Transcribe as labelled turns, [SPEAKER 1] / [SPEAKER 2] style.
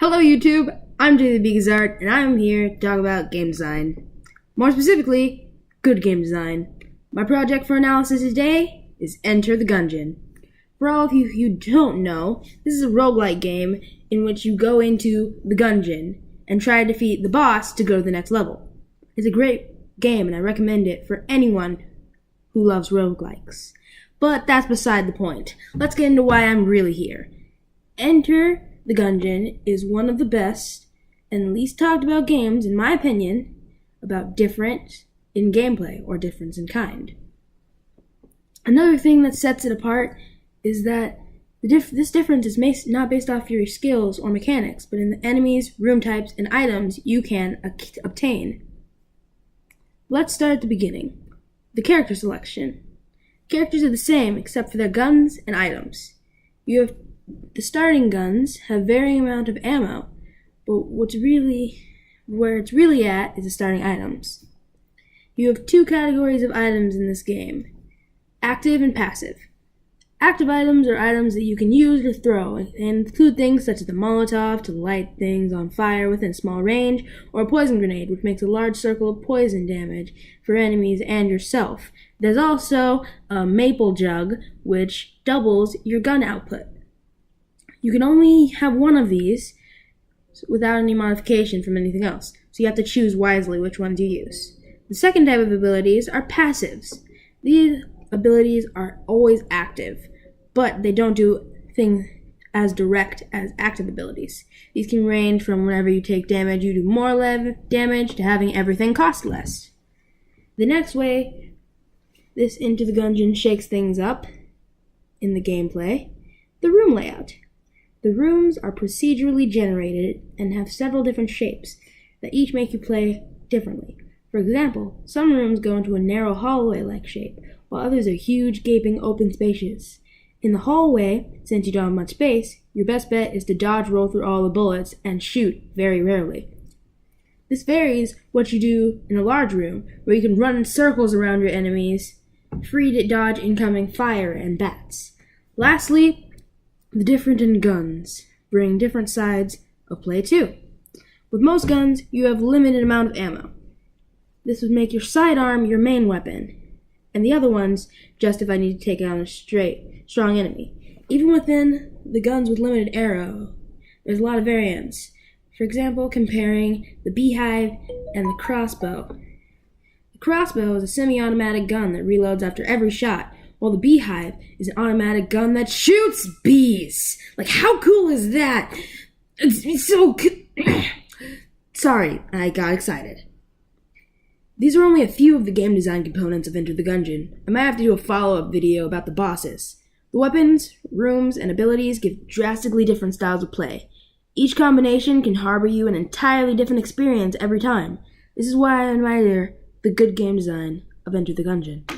[SPEAKER 1] Hello YouTube, I'm JJ the Pikazard, and I'm here to talk about game design. More specifically, good game design. My project for analysis today is Enter the Gungeon. For all of you who don't know, this is a roguelike game in which you go into the Gungeon and try to defeat the boss to go to the next level. It's a great game and I recommend it for anyone who loves roguelikes. But that's beside the point. Let's get into why I'm really here. Enter the Gungeon is one of the best and least talked about games, in my opinion, about difference in gameplay or difference in kind. Another thing that sets it apart is that this difference is not based off your skills or mechanics, but in the enemies, room types, and items you can obtain. Let's start at the beginning. The character selection. Characters are the same except for their guns and items. The starting guns have varying amount of ammo, but where it's really at is the starting items. You have two categories of items in this game: active and passive. Active items are items that you can use to throw and include things such as the Molotov to light things on fire within small range, or a poison grenade, which makes a large circle of poison damage for enemies and yourself. There's also a maple jug, which doubles your gun output. You can only have one of these without any modification from anything else, so you have to choose wisely which ones you use. The second type of abilities are passives. These abilities are always active, but they don't do things as direct as active abilities. These can range from whenever you take damage, you do more damage, to having everything cost less. The next way this Enter the Gungeon shakes things up in the gameplay, the room layout. The rooms are procedurally generated and have several different shapes that each make you play differently. For example, some rooms go into a narrow hallway-like shape, while others are huge, gaping, open spaces. In the hallway, since you don't have much space, your best bet is to dodge roll through all the bullets and shoot very rarely. This varies what you do in a large room, where you can run in circles around your enemies, free to dodge incoming fire and bats. Lastly, the different in guns bring different sides of play too. With most guns, you have limited amount of ammo. This would make your sidearm your main weapon, and the other ones just if I need to take out a strong enemy. Even within the guns with limited arrow, there's a lot of variants. For example, comparing the beehive and the crossbow. The crossbow is a semi-automatic gun that reloads after every shot, while the beehive is an automatic gun that shoots bees. Like, how cool is that? It's so Sorry, I got excited. These are only a few of the game design components of Enter the Gungeon. I might have to do a follow-up video about the bosses. The weapons, rooms, and abilities give drastically different styles of play. Each combination can harbor you an entirely different experience every time. This is why I admire the good game design of Enter the Gungeon.